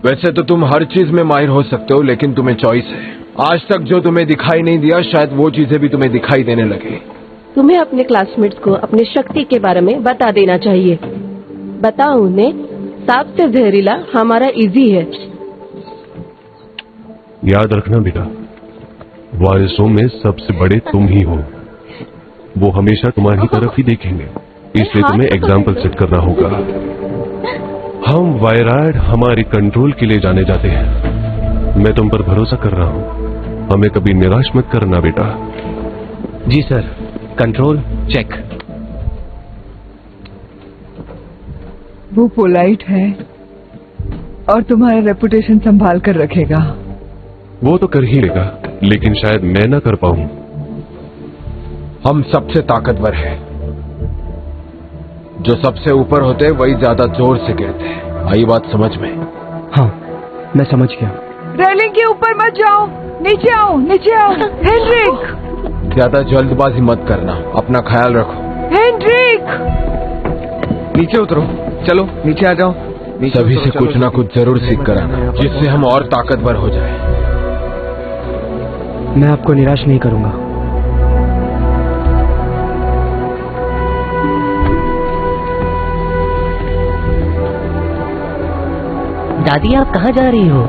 वैसे तो तुम हर चीज में माहिर हो सकते हो, लेकिन तुम्हें चॉइस है। आज तक जो तुम्हें दिखाई नहीं दिया, शायद वो चीजें भी तुम्हें दिखाई देने लगे। तुम्हें अपने क्लासमेट्स को अपनी शक्ति के बारे में बता देना चाहिए। बताओ उन्हें, सांप से जहरीला हमारा इजी है। याद रखना बेटा, वारिसों में सबसे बड़े तुम ही हो। वो हमेशा तुम्हारी तरफ ही देखेंगे, इसलिए तुम्हें एग्जाम्पल सेट करना होगा। हम वायराड हमारी कंट्रोल के लिए जाने जाते हैं। मैं तुम पर भरोसा कर रहा हूं, हमें कभी निराश मत करना बेटा। जी सर, कंट्रोल चेक। वो पोलाइट है और तुम्हारा रेपुटेशन संभाल कर रखेगा। वो तो कर ही लेगा, लेकिन शायद मैं ना कर पाऊं। हम सबसे ताकतवर हैं। जो सबसे ऊपर होते हैं वही ज्यादा जोर से गिरते हैं। आई बात समझ में? हाँ, मैं समझ गया। रेलिंग के ऊपर मत जाओ, नीचे आओ, नीचे आओ। हेनरिक, ज्यादा जल्दबाजी मत करना, अपना ख्याल रखो। हेनरिक, नीचे उतरो, चलो नीचे आ जाओ। सभी से कुछ ना कुछ जरूर सीख कर आना, जिससे हम और ताकतवर हो जाए। मैं आपको निराश नहीं करूंगा। दादी, आप कहाँ जा रही हो?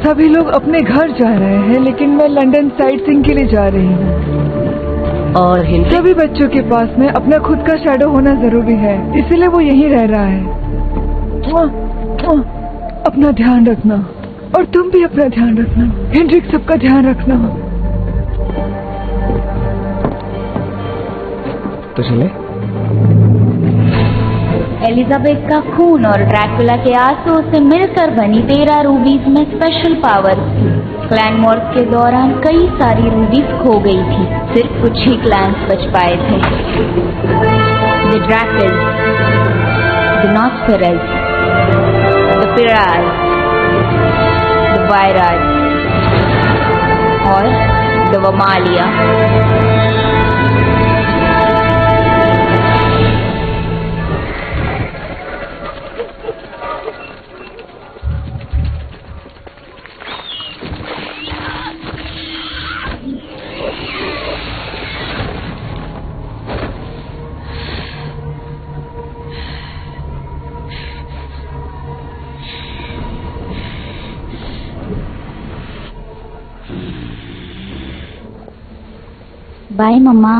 सभी लोग अपने घर जा रहे हैं, लेकिन मैं लंदन साइट सीइंग के लिए जा रही हूँ। और हेनरिक? सभी बच्चों के पास में अपना खुद का शैडो होना जरूरी है, इसीलिए वो यहीं रह रहा है। अपना ध्यान रखना, और तुम भी अपना ध्यान रखना। हेनरिक, सबका ध्यान रखना। तो चले। एलिजाबेथ का खून और ड्रैकुला के आंसू से मिलकर बनी 13 रूबीज में स्पेशल पावर थी। क्लैनमॉर्स के दौरान कई सारी रूबीज खो गई थी, सिर्फ कुछ ही क्लैंस बच पाए थे। द ड्रैकल्स, द नॉस्फेरल्स, द पिराज, द वायराज और द वमालिया। बाय मम्मा।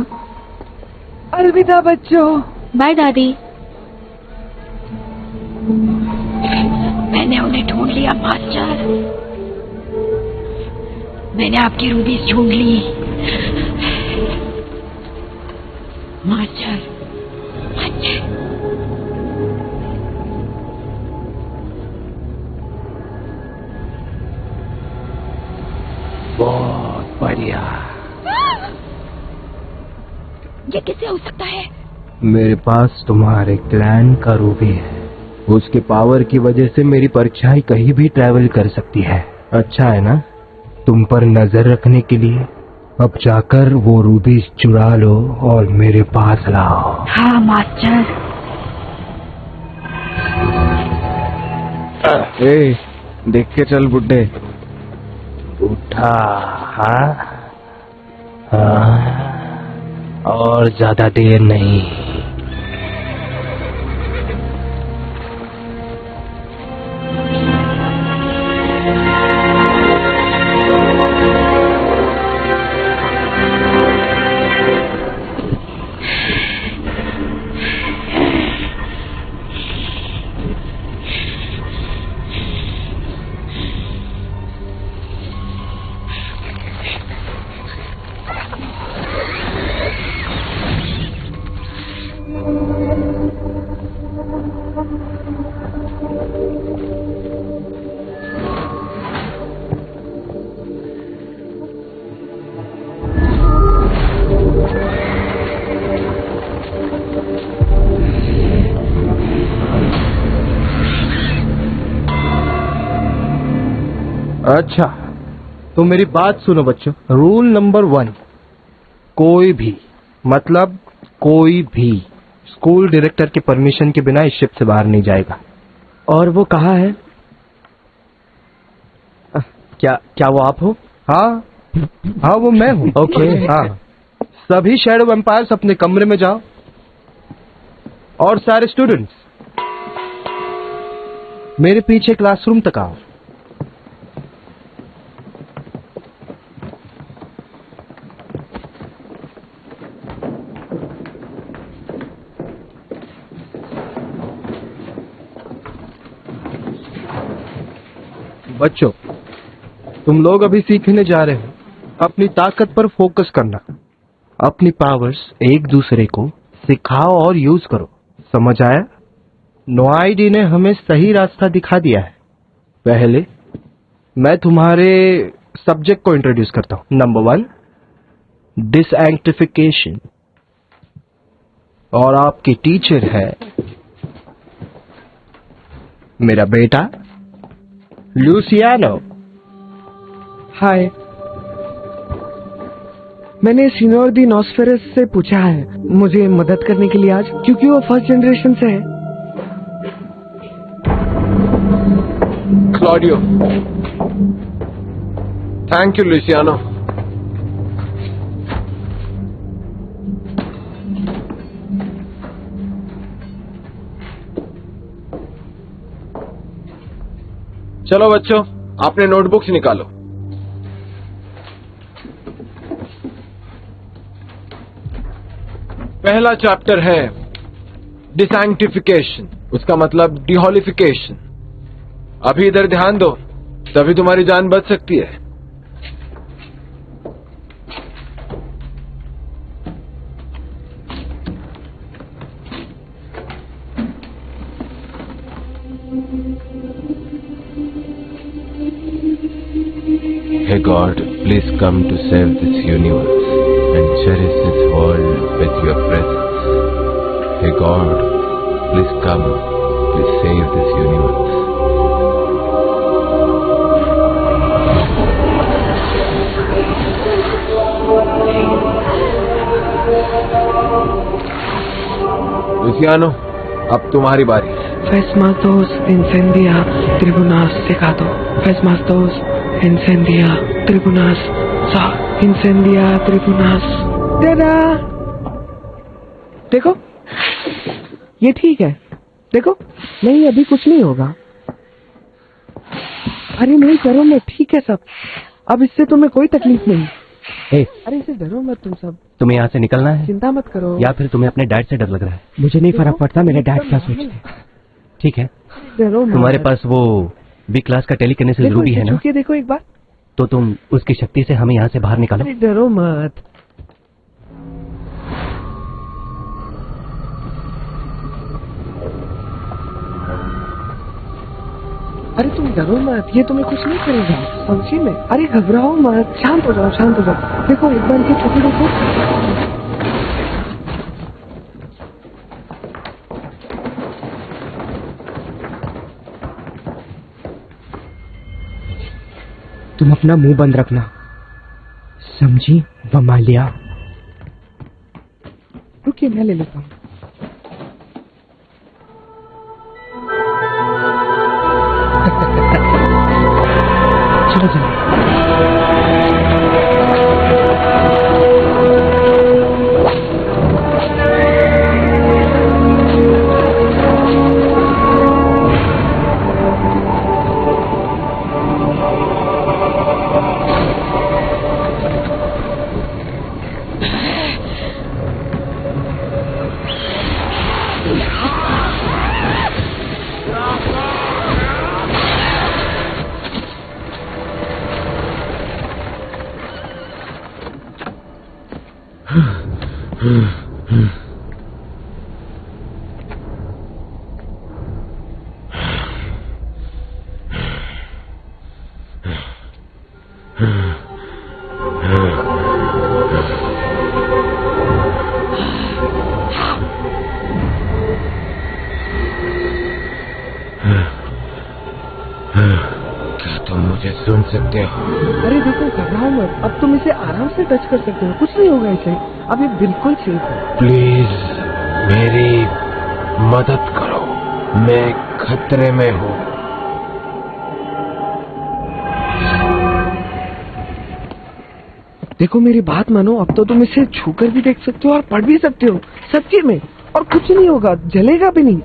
अलविदा बच्चों। बाय दादी। मैंने उन्हें ढूंढ लिया मास्टर, मैंने आपकी रूबीज ढूंढ ली। Master, master. बहुत बढ़िया। ये कैसे हो सकता है? मेरे पास तुम्हारे क्लैन का रूबी है। उसके पावर की वजह से मेरी परछाई कहीं भी ट्रैवल कर सकती है। अच्छा है ना? तुम पर नजर रखने के लिए अब जाकर वो रूबी चुरा लो और मेरे पास लाओ। हाँ मास्टर। ए, देख के चल बुड्ढे। उठा। हाँ हाँ, और ज्यादा देर नहीं। अच्छा, तो मेरी बात सुनो बच्चों। रूल नंबर 1, कोई भी, मतलब कोई भी स्कूल डायरेक्टर के परमिशन के बिना इस शिप से बाहर नहीं जाएगा। और वो कहाँ है? क्या वो आप हो? हाँ हाँ, वो मैं हूँ। ओके। हाँ, सभी शैडो वैम्पायर्स अपने कमरे में जाओ, और सारे स्टूडेंट्स मेरे पीछे क्लासरूम तक आओ। बच्चों, तुम लोग अभी सीखने जा रहे हो अपनी ताकत पर फोकस करना। अपनी पावर्स एक दूसरे को सिखाओ और यूज करो, समझ आया? नोआईडी ने हमें सही रास्ता दिखा दिया है। पहले मैं तुम्हारे सब्जेक्ट को इंट्रोड्यूस करता हूं। नंबर 1, डिसएंक्टिफिकेशन, और आपकी टीचर है मेरा बेटा लूसियानो। हाय, मैंने सीनियर दी नॉस्फेरस से पूछा है मुझे मदद करने के लिए आज, क्योंकि वो फर्स्ट जनरेशन से है। Claudio, thank you Luciano. चलो बच्चों, अपने नोटबुक्स निकालो। पहला चैप्टर है डिसैंक्टिफिकेशन, उसका मतलब डिहॉलिफिकेशन। अभी इधर ध्यान दो, तभी तुम्हारी जान बच सकती है। Hey God, please come to save this universe and cherish this world with your presence. Hey God, please come, please save this universe. Luciano, अब तुम्हारी बारी। Fesmatos incendia tribunas secado. Fesmatos incendia tribunas sa incendia tribunas. दादा, देखो ये ठीक है। देखो, नहीं अभी कुछ नहीं होगा। अरे नहीं डरो मत, ठीक है सब। अब इससे तुम्हें कोई तकलीफ नहीं। अरे इससे डरो मत तुम सब। तुम्हें यहाँ से निकलना है चिंता मत करो। या फिर तुम्हें अपने डैड से डर लग रहा है? मुझे नहीं फर्क पड़ता मेरे डैड क्या सोचते हैं। ठीक है, डरो मत। तुम्हारे पास वो बी क्लास का टेलीकिनेसिस देखो, रूबी है ना? छू के देखो एक बार। तो तुम उसकी शक्ति से हमें यहाँ से बाहर निकालो। अरे डरो मत। अरे तुम डरो मत, ये तुम्हें कुछ नहीं करेगा, समझी में? अरे घबराओ मत, शांत हो जाओ, शांत हो जाओ। देखो एक बार ये छुपी देखो। तुम अपना मुंह बंद रखना, समझी बमालिया? रुकिए मैं ले लेता हूँ। चलो चलो। क्या तुम मुझे सुन सकते हो? अरे देखो, घबराओ मत, अब तुम इसे आराम से टच कर सकते हो, कुछ नहीं होगा इसे, अब ये बिल्कुल सेफ है। प्लीज मेरी मदद करो, मैं खतरे में हूँ। देखो मेरी बात मानो, अब तो तुम इसे छूकर भी देख सकते हो और पढ़ भी सकते हो, सच्ची में, और कुछ नहीं होगा, जलेगा भी नहीं।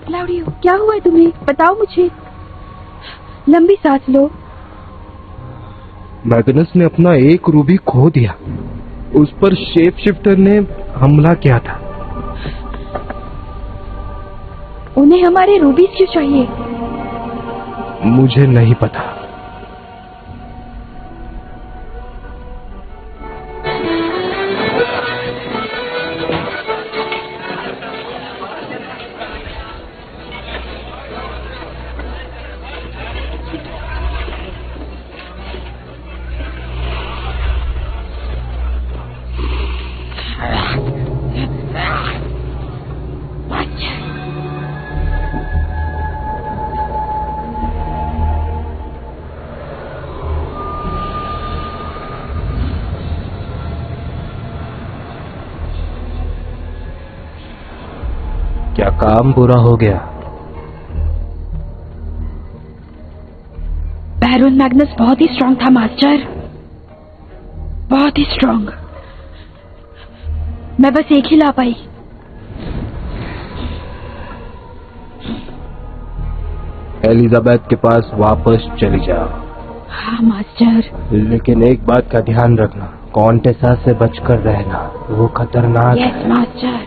क्लाउडियो, क्या हुआ है तुम्हें? बताओ मुझे। लंबी सांस लो। मैग्नस ने अपना एक रूबी खो दिया। उस पर शेप शिफ्टर ने हमला किया था। उन्हें हमारे रूबीज क्यों चाहिए? मुझे नहीं पता। क्या काम पूरा हो गया? बैरोन मैग्नस बहुत ही स्ट्रांग था मास्टर, बहुत ही स्ट्रांग। मैं बस एक ही ला पाई। एलिजाबेथ के पास वापस चली जाओ। हाँ मास्टर। लेकिन एक बात का ध्यान रखना, कॉन्टेसा से बचकर रहना, वो खतरनाक है। Yes master.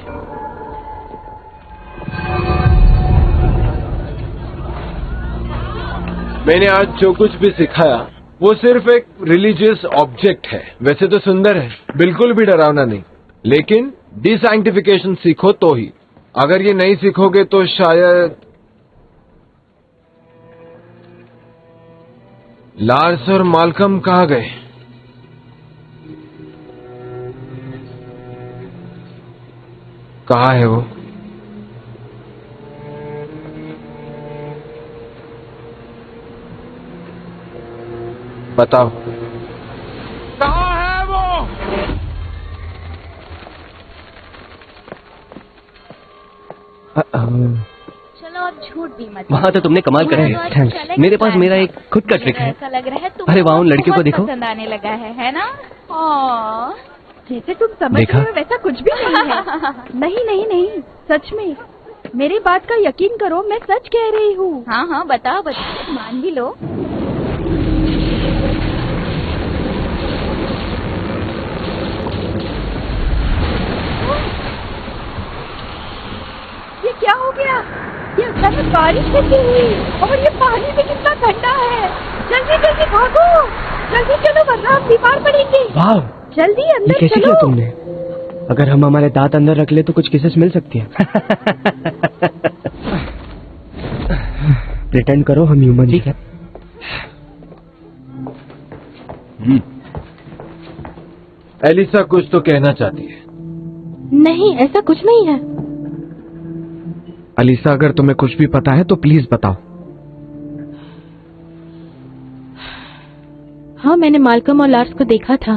मैंने आज जो कुछ भी सिखाया वो सिर्फ एक रिलीजियस ऑब्जेक्ट है। वैसे तो सुंदर है, बिल्कुल भी डरावना नहीं, लेकिन डिसाइंटिफिकेशन सीखो तो ही। अगर ये नहीं सीखोगे तो शायद। लार्स और माल्कम कहाँ गए? कहाँ है वो? बताओ, कहाँ है वो? चलो अब झूठ भी मत। वहाँ तो तुमने कमाल कर दिया। थैंक्स। मेरे पास मेरा एक खुद का ट्रिक है। ऐसा लग रहा है अरे वहाँ उन लड़कियों को देखो, पसंद आने लगा है ना? जैसे तुम समझ रहे हो वैसा कुछ भी नहीं है। नहीं नहीं नहीं, सच में मेरी बात का यकीन करो, मैं सच कह रही हूँ। हाँ हाँ बताओ बताओ, मान भी लो। ये क्या हो गया? ये अचानक बारिश कैसे हुई? और ये पानी भी कितना ठंडा है। जल्दी जल्दी भागो, जल्दी चलो वरना हम बीमार पड़ेंगे। वाह, जल्दी अंदर ये कैसे चलो। किया तुमने? अगर हम हमारे दांत अंदर रख ले तो कुछ किसेस मिल सकती है। प्रिटेंड करो हम ह्यूमन। ठीक है। एलिसा कुछ तो कहना चाहती है। नहीं, ऐसा कुछ नहीं है। अलीसा, अगर तुम्हें कुछ भी पता है तो प्लीज बताओ। हाँ, मैंने माल्कम और लार्स को देखा था।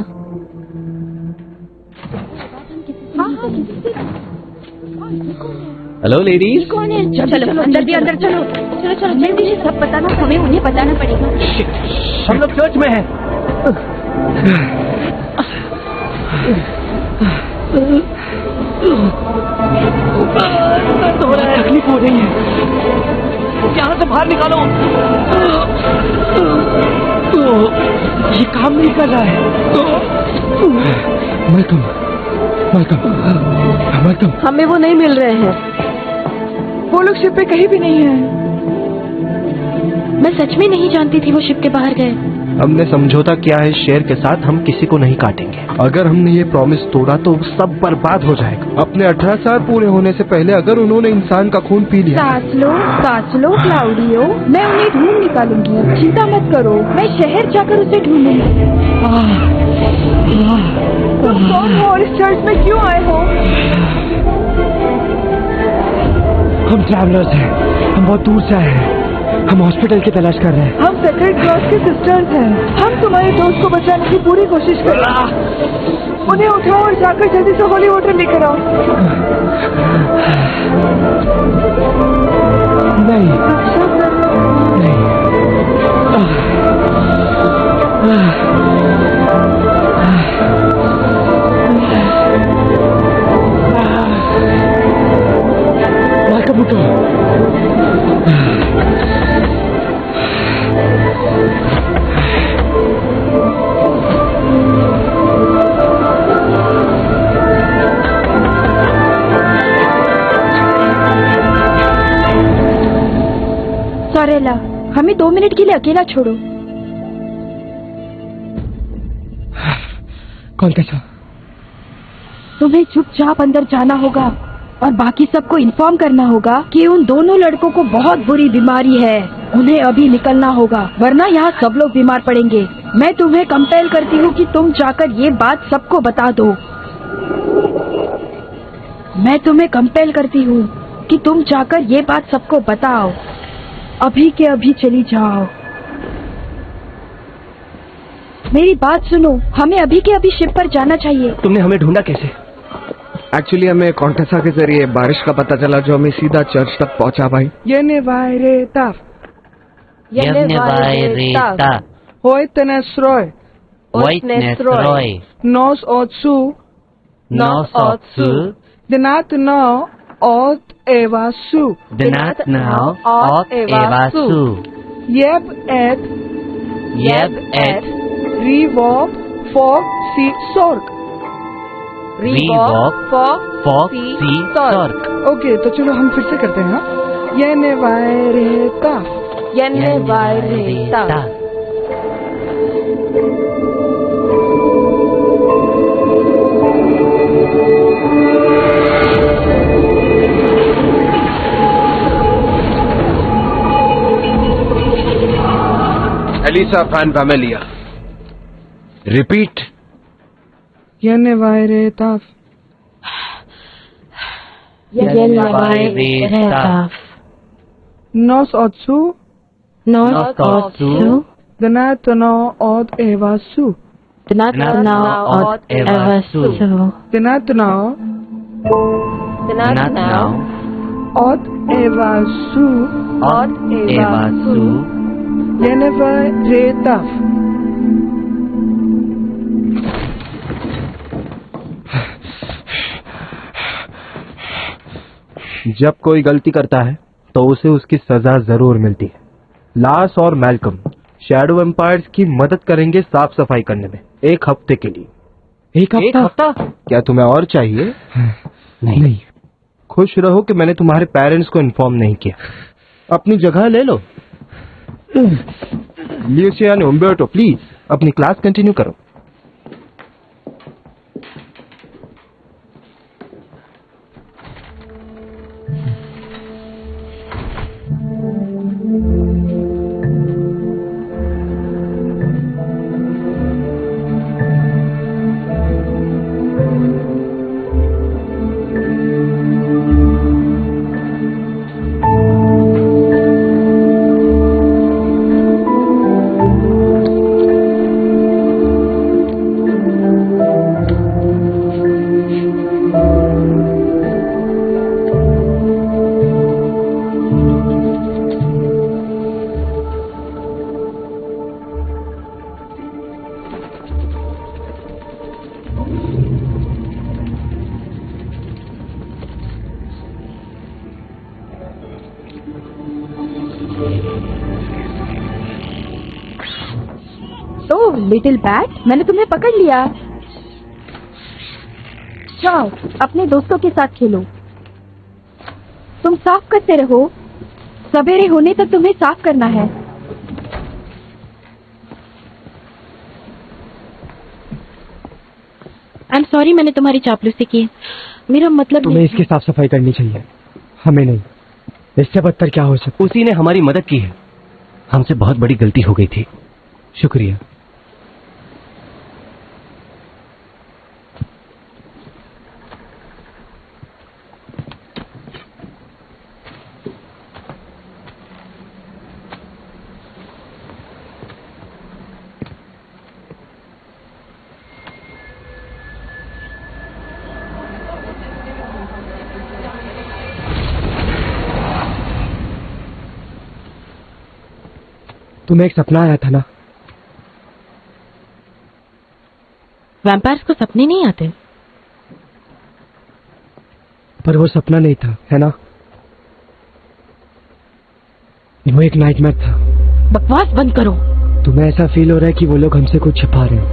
Hello ladies. कौन है? चलो अंदर भी, अंदर चलो। चलो चलो जल्दी से सब बताना, हमें उन्हें बताना पड़ेगा। हम लोग चर्च में हैं। दर्द हो रहा है, तकलीफ हो रही है, यहाँ से बाहर निकालो। ये काम नहीं कर रहा है। माल्कम, माल्कम, माल्कम, हमें वो नहीं मिल रहे हैं। वो लोग शिप पे कहीं भी नहीं है। मैं सच में नहीं जानती थी वो शिप के बाहर गए। हमने समझौता किया है शेर के साथ, हम किसी को नहीं काटेंगे। अगर हमने ये प्रॉमिस तोड़ा तो सब बर्बाद हो जाएगा। अपने 18 साल पूरे होने से पहले अगर उन्होंने इंसान का खून पी लिया। सांस लो क्लाउडियो, मैं उन्हें ढूंढ निकालूंगी, चिंता मत करो। मैं शहर जाकर उसे ढूंढूंगी। तुम कौन हो और इस चर्च में क्यों आए हो? हम ट्रैवलर्स हैं, हम बहुत दूर से आए हैं, हम हॉस्पिटल की तलाश कर रहे हैं। हम सेक्रेड क्रॉस के सिस्टर्स हैं। हम तुम्हारे दोस्त को बचाने की पूरी कोशिश कर रहे हैं। उन्हें उठाओ और जाकर जल्दी से होली वाटर लेकर आओ। नहीं नहीं, माइकल उठो। सॉरेला, हमें 2 मिनट के लिए अकेला छोड़ो। कौन कैसा? तुम्हें चुपचाप अंदर जाना होगा और बाकी सबको इन्फॉर्म करना होगा कि उन दोनों लड़कों को बहुत बुरी बीमारी है। उन्हें अभी निकलना होगा, वरना यहाँ सब लोग बीमार पड़ेंगे। मैं तुम्हें कंपेल करती हूँ कि तुम जाकर ये बात सबको बता दो। मैं तुम्हें कंपेल करती हूँ कि तुम जाकर ये बात सबको बताओ। अभी के अभी चली जाओ। मेरी बात सुनो, हमें अभी के अभी शिप पर जाना चाहिए। तुमने हमें ढूंढा कैसे? एक्चुअली हमें कॉन्टेसा के जरिए बारिश का पता चला जो हमें सीधा चर्च तक पहुंचा भाई। Yene vaireta. Hoitnesroy. Nos otsu. Denat no ot evasu. Yeb et. Revop for si sorg. Okay, तो चलो हम फिर से करते हैं। Yene vaireta. Elisa Van Pamelia. Repeat. Yene vaireta. Nos otsu. Denat no ot evasu. Denat no ot evasu. Yene vaireta. जब कोई गलती करता है तो उसे उसकी सजा जरूर मिलती है। लास और मैल्कम शैडो एम्पायर्स की मदद करेंगे साफ सफाई करने में 1 हफ्ते के लिए। 1 हफ्ता? क्या तुम्हें और चाहिए? नहीं। खुश रहो कि मैंने तुम्हारे पेरेंट्स को इन्फॉर्म नहीं किया। अपनी जगह ले लो। ल्यूसियानो, उम्बर्टो, प्लीज अपनी क्लास कंटिन्यू करो। लिटिल बैट, मैंने तुम्हें पकड़ लिया। जाओ अपने दोस्तों के साथ खेलो। तुम साफ करते रहो, सवेरे होने तक तुम्हें साफ करना है। आई एम सॉरी, मैंने तुम्हारी चापलूसी की। मेरा मतलब तुम्हें इसकी साफ सफाई करनी चाहिए, हमें नहीं। इससे बदतर क्या हो सकता? उसी ने हमारी मदद की है। हमसे बहुत बड़ी गलती हो गई थी। शुक्रिया। तुम्हें एक सपना आया था ना? वैम्पायर्स को सपने नहीं आते। पर वो सपना नहीं था, है ना? वो एक नाइटमेयर था। बकवास बंद करो। तुम्हें ऐसा फील हो रहा है कि वो लोग हमसे कुछ छिपा रहे हैं।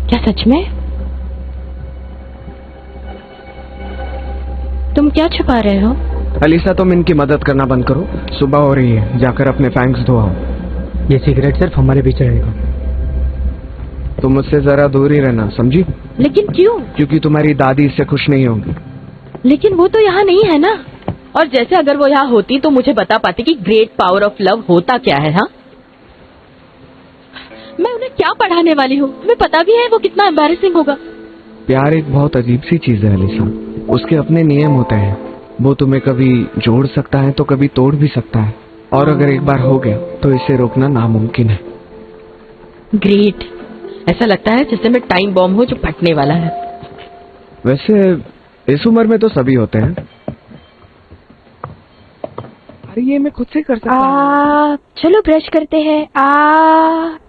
क्या सच में? तुम क्या छुपा रहे हो? अलीसा, तुम इनकी मदद करना बंद करो। सुबह हो रही है, जाकर अपने फैंक्स धो आओ। ये सिगरेट सिर्फ हमारे बीच रहेगा। तुम मुझसे जरा दूर ही रहना, समझी? लेकिन क्यों? क्योंकि तुम्हारी दादी इससे खुश नहीं होगी। लेकिन वो तो यहाँ नहीं है ना। और जैसे अगर वो यहाँ होती तो मुझे बता पाती कि ग्रेट पावर ऑफ लव होता क्या है। हाँ, मैं उन्हें क्या पढ़ाने वाली हूँ? तुम्हें पता भी है वो कितना एम्बैरेसिंग होगा। प्यार एक बहुत अजीब सी चीज है अलीसा। उसके अपने नियम होते हैं। वो तुम्हें कभी जोड़ सकता है तो कभी तोड़ भी सकता है, और अगर एक बार हो गया तो इसे रोकना नामुमकिन है। ग्रेट। ऐसा लगता है जैसे मैं टाइम बॉम्ब हो जो फटने वाला है। वैसे इस उम्र में तो सभी होते हैं। अरे ये मैं खुद से कर सकता हूँ। चलो ब्रश करते हैं।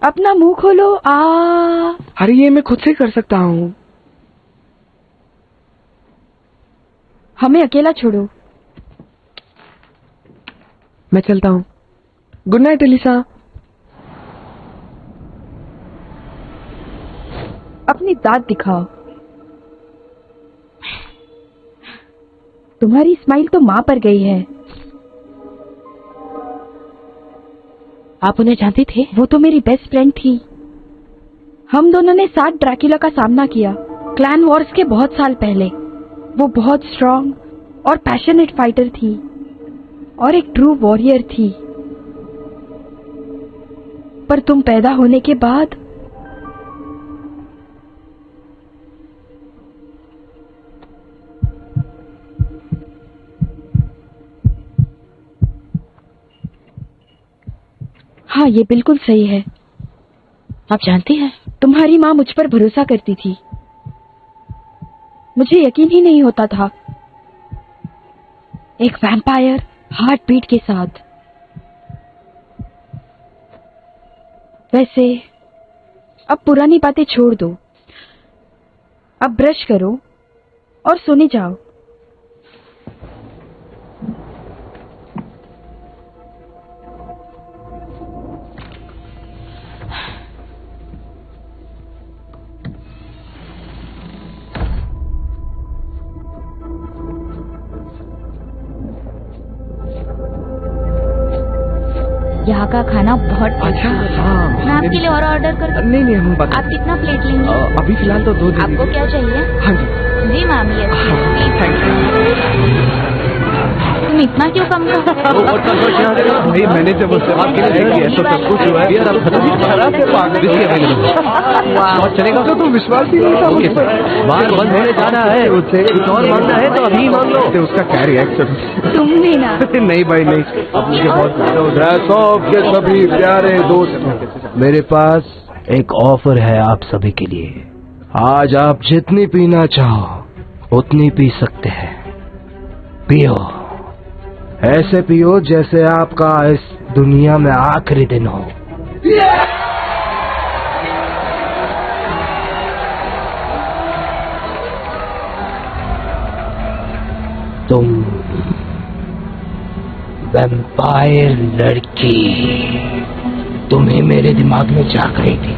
अपना मुंह खोलो। अरे ये मैं खुद से कर सकता हूँ। हमें अकेला छोड़ो। मैं चलता हूँ। Good night Alisa. अपनी दांत दिखाओ। तुम्हारी स्माइल तो माँ पर गई है। आप उन्हें जानते थे? वो तो मेरी बेस्ट फ्रेंड थी। हम दोनों ने साथ ड्रैकुला का सामना किया, क्लैन वॉर्स के बहुत साल पहले। वो बहुत स्ट्रांग और पैशनेट फाइटर थी और एक ट्रू वॉरियर थी। पर तुम पैदा होने के बाद हाँ, ये बिल्कुल सही है। आप जानती हैं, तुम्हारी माँ मुझ पर भरोसा करती थी। मुझे यकीन ही नहीं होता था, एक वैम्पायर हार्ट बीट के साथ। वैसे अब पुरानी बातें छोड़ दो। अब ब्रश करो और सोने जाओ। यहाँ का खाना बहुत टेस्टी होता है। मैं आपके लिए और ऑर्डर कर दूं? नहीं नहीं, हम आप कितना प्लेट लेंगे? अभी फिलहाल तो 2 दे आपको दीजिए। क्या चाहिए? हाँ जी। जी मैम, ये थैंक यू। तुम इतना क्यों कम कर रहे हो? नहीं, मैंने जब उससे आपके लिए किया तो सब कुछ हुआ है। यार अब खत्म ही करा से पागल और चलेगा तो तुम विश्वास ही नहीं था। ओके सर, बार बंद होने जाना है, उससे कुछ और मांगना है तो अभी मांग लो। उसका क्या रिएक्शन? तुम भी ना। नहीं भाई नहीं, अब मुझे बहुत के सभी प्यारे दोस्त, मेरे पास एक ऑफर है आप सभी के लिए। आज आप जितनी पीना चाहो उतनी पी सकते हैं। पियो, ऐसे पियो जैसे आपका इस दुनिया में आखिरी दिन हो। तुम वैम्पायर लड़की, तुम्हें मेरे दिमाग में झांक रही थी।